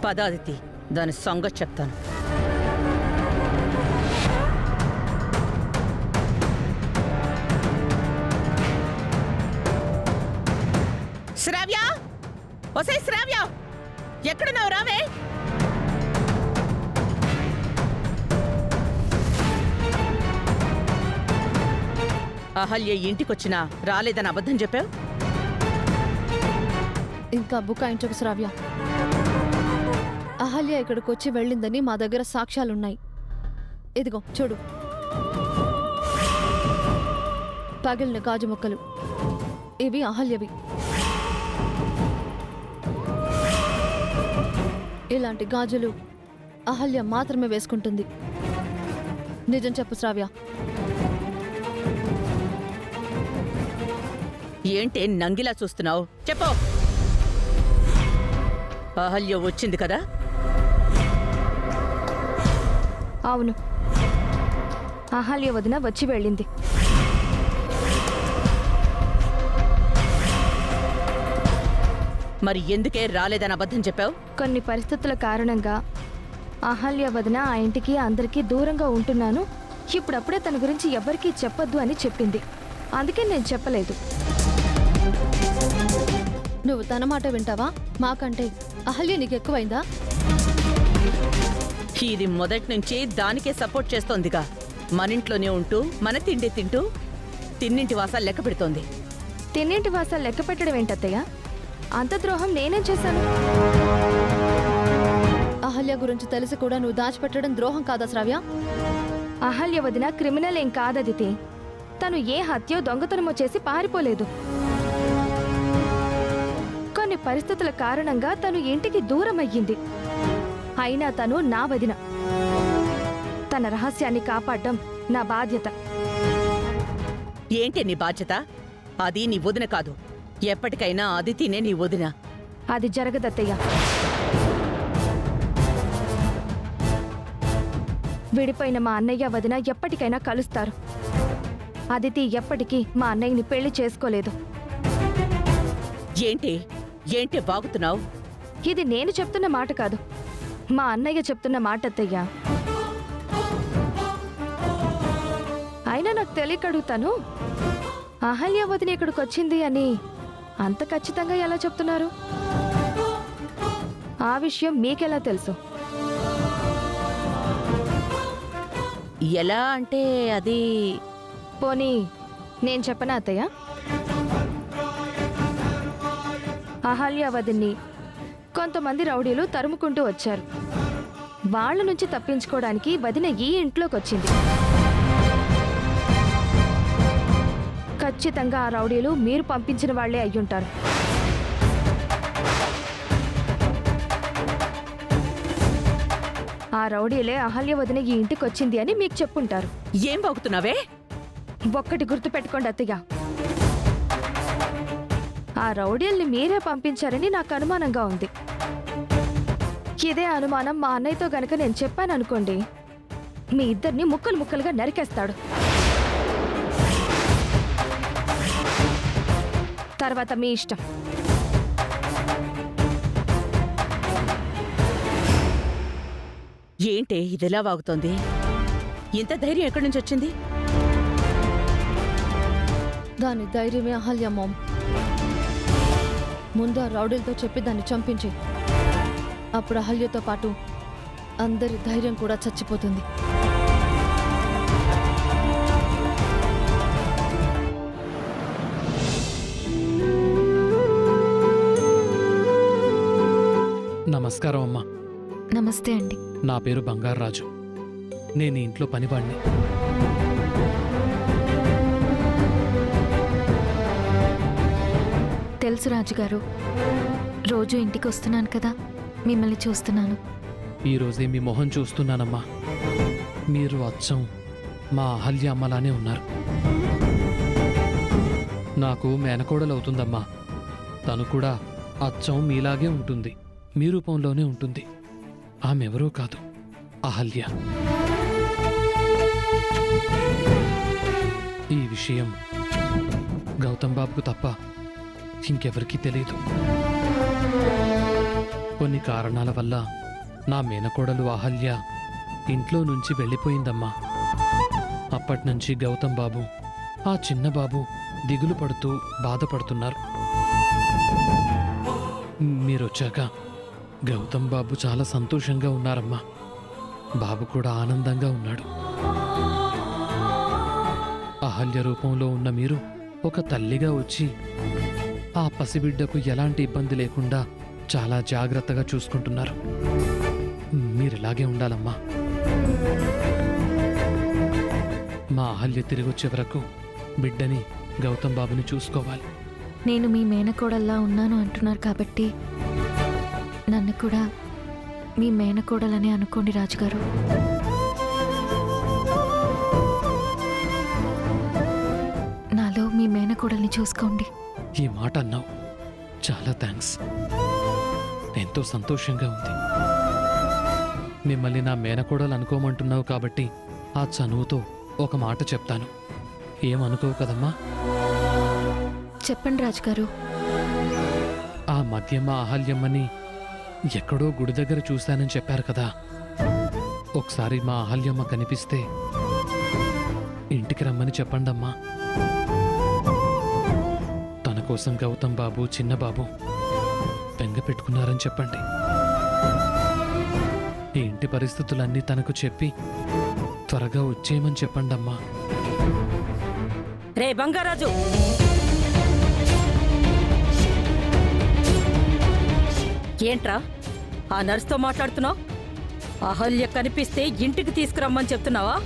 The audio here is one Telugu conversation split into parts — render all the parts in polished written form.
పదాదితి, దాని సంగతి చెప్తాను. శ్రావ్య, ఒసే శ్రావ్య, ఎక్కడున్నావు? రావే. అహల్య ఇంటికొచ్చినా రాలేదని అబద్ధం చెప్పావు. ఇంకా బుకాయించకు శ్రావ్య. అహల్య ఇక్కడికొచ్చి వెళ్ళిందని మా దగ్గర సాక్ష్యాలున్నాయి. ఇదిగో చూడు, పగిలిన గాజు ముక్కలు. ఇవి అహల్యవి. ఇలాంటి గాజులు అహల్య మాత్రమే వేసుకుంటుంది. నిజం చెప్పు శ్రావ్య. ఏంటే నంగిలా చూస్తున్నావు? చెప్పు. అహల్య వచ్చింది కదా? అవును, అహల్య వదిన వచ్చి వెళ్ళింది. మరి ఎందుకే రాలేదని అబద్ధం చెప్పావు? కొన్ని పరిస్థితుల కారణంగా అహల్య వదిన ఆ ఇంటికి అందరికీ దూరంగా ఉంటున్నాను, ఇప్పుడప్పుడే తన గురించి ఎవ్వరికీ చెప్పొద్దు అని చెప్పింది. అందుకే నేను చెప్పలేదు. నువ్వు తన మాట వింటావా? మాకంటే అహల్య నీకు ఎక్కువైందా? ఇది మొదటి నుంచి దానికే సపోర్ట్ చేస్తోందిగా. మనింట్లోనే ఉంటూ మన తిండి తింటూ తిన్నింటి వాసాలు లెక్క పెడుతోంది. తిన్నింటి వాసాలు లెక్క పెట్టడం ఏంటత్తయ్య? అంత ద్రోహం నేనేం చేశాను? అహల్య గురించి తెలిసి కూడా నువ్వు దాచిపెట్టడం ద్రోహం కాదా శ్రావ్య? అహల్య వదిన క్రిమినల్ ఏం కాదదితి. తను ఏ హత్యో దొంగతనమో చేసి పారిపోలేదు. కొన్ని పరిస్థితుల కారణంగా తను ఇంటికి దూరం అయ్యింది. అయినా తను నా వదిన. తన రహస్యాన్ని కాపాడడం నా బాధ్యత. ఏంటి నీ బాధ్యత? అది నీ వదిన కాదు, ఎప్పటికైనా అదితినే నీ వదిన. అది జరగదత్తయ్య. విడిపోయిన మా అన్నయ్య వదిన ఎప్పటికైనా కలుస్తారు. అదితి ఎప్పటికీ మా అన్నయ్యని పెళ్లి చేసుకోలేదు. ఏంటి ఏంటి బాగుతున్నావు? ఇది నేను చెప్తున్న మాట కాదు, మా అన్నయ్య చెప్తున్న మాట అత్తయ్య. అయినా నాకు తెలియక అడుగుతాను, అహల్య వదిన ఇక్కడికి వచ్చింది అని అంత ఖచ్చితంగా ఎలా చెప్తున్నారు? ఆ విషయం మీకెలా తెలుసు? ఎలా అంటే అది... పోనీ నేను చెప్పనా అత్తయ్య? అహల్య వదిన్ని కొంతమంది రౌడీలు తరుముకుంటూ వచ్చారు. వాళ్ళ నుంచి తప్పించుకోవడానికి వదిన ఈ ఇంట్లోకి వచ్చింది. ఖచ్చితంగా ఆ రౌడీలు మీరు పంపించిన వాళ్లే అయ్యుంటారు. ఆ రౌడీలే అహల్య వదిన ఈ ఇంటికి వచ్చింది అని మీకు చెప్పుంటారు. ఏం బాగుతున్నావే? ఒక్కటి గుర్తుపెట్టుకోండి అత్తయ్య, ఆ రౌడీల్ని మీరే పంపించారని నాకు అనుమానంగా ఉంది. ఇదే అనుమానం మా అన్నయ్యతో గనక నేను చెప్పాననుకోండి, మీ ఇద్దరిని ముక్కలు ముక్కలుగా నరికేస్తాడు. తర్వాత మీ ఇష్టం. ఏంటే ఇదిలా వాగుతోంది? ఇంత ధైర్యం ఎక్కడి నుంచి వచ్చింది? దాని ధైర్యమే అహల్య మామ్. ముందు ఆ రౌడీలతో చెప్పి దాన్ని చంపించి, అప్పుడు అహల్యతో పాటు అందరి ధైర్యం కూడా చచ్చిపోతుంది. నమస్కారం అమ్మా. నమస్తే అండి. నా పేరు బంగారాజు. నేను ఈ ఇంట్లో పనివాణ్ణి. తెలుసు రాజుగారు, రోజు ఇంటికి వస్తున్నాను కదా, మిమ్మల్ని చూస్తున్నాను. ఈరోజే మీ మొహం చూస్తున్నానమ్మా. మీరు అచ్చం మా అహల్య అమ్మలానే ఉన్నారు. నాకు మేనకోడలవుతుందమ్మా. తను కూడా అచ్చం మీలాగే ఉంటుంది, మీ రూపంలోనే ఉంటుంది. ఆమెవరూ కాదు, అహల్య. ఈ విషయం గౌతమ్ బాబుకు తప్ప ఇంకెవరికీ తెలియదు. కొన్ని కారణాల వల్ల నా మేనకోడలు అహల్య ఇంట్లో నుంచి వెళ్ళిపోయిందమ్మా. అప్పట్నుంచి గౌతమ్ బాబు, ఆ చిన్న బాబు దిగులు పడుతూ బాధపడుతున్నారు. మీరొచ్చాక గౌతమ్ బాబు చాలా సంతోషంగా ఉన్నారమ్మా. బాబు కూడా ఆనందంగా ఉన్నాడు. అహల్య రూపంలో ఉన్న మీరు ఒక తల్లిగా వచ్చి ఆ పసిబిడ్డకు ఎలాంటి ఇబ్బంది లేకుండా చాలా జాగ్రత్తగా చూసుకుంటున్నారు. మీరిలాగే ఉండాలమ్మా. మా అహల్య తిరిగొచ్చే వరకు బిడ్డని గౌతమ్ బాబుని చూసుకోవాలి. నేను మీ మేనకోడల్లా ఉన్నాను అంటున్నారు కాబట్టి నన్ను కూడా మీ మేనకోడలని అనుకోండి రాజుగారు. నాలో మీ మేనకోడల్ని చూసుకోండి. ఈ మాట అన్నావు, చాలా థ్యాంక్స్. ఎంతో సంతోషంగా ఉంది. మిమ్మల్ని నా మేనకోడలు అనుకోమంటున్నావు కాబట్టి ఆ చనువుతో ఒక మాట చెప్తాను. ఏమనుకోవు కదమ్మా? చెప్పండి రాజుగారు. ఆ మధ్య మా అహల్యమ్మని ఎక్కడో గుడి దగ్గర చూశానని చెప్పారు కదా. ఒకసారి మా అహల్యమ్మ కనిపిస్తే ఇంటికి రమ్మని చెప్పండమ్మా. తన కోసం గౌతమ్ బాబు, చిన్న బాబు బెంగ పెట్టుకున్నారని చెప్పండి. ఈ ఇంటి పరిస్థితులన్నీ తనకు చెప్పి త్వరగా వచ్చేయమని చెప్పండమ్మా. రే బంగారాజు, ఏంట్రా ఆ నర్సుతో మాట్లాడుతున్నావు? అహల్య కనిపిస్తే ఇంటికి తీసుకురమ్మని చెప్తున్నావా?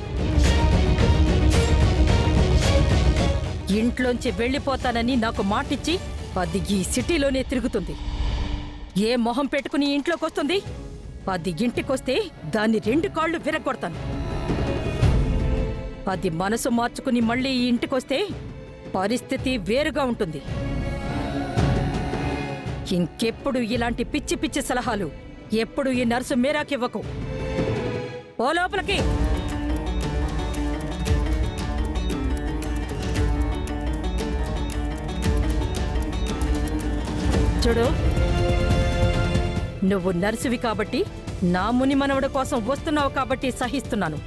ఇంట్లోంచి వెళ్ళిపోతానని నాకు మాటిచ్చి అది ఈ సిటీలోనే తిరుగుతుంది. ఏ మొహం పెట్టుకుని ఇంట్లోకి వస్తుంది? అది ఇంటికొస్తే దాన్ని 2 కాళ్ళు విరగొడతాను. అది మనసు మార్చుకుని మళ్ళీ ఈ ఇంటికొస్తే పరిస్థితి వేరుగా ఉంటుంది. ఇంకెప్పుడు ఇలాంటి పిచ్చి పిచ్చి సలహాలు ఎప్పుడు ఈ నర్సు మీరాకివ్వకు. ఓ లోపలికి. చూడు, నువ్వు నర్సువి కాబట్టి, నా ముని మనవడి కోసం వస్తున్నావు కాబట్టి సహిస్తున్నాను.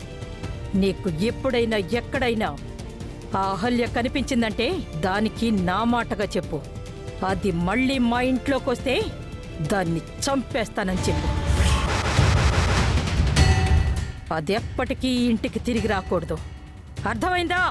నీకు ఎప్పుడైనా ఎక్కడైనా ఆ అహల్య కనిపించిందంటే దానికి నా మాటగా చెప్పు. అది మళ్ళీ మా ఇంట్లోకొస్తే దాన్ని చంపేస్తానని చెప్పు. అది ఎప్పటికీ ఇంటికి తిరిగి రాకూడదు. అర్థమైందా?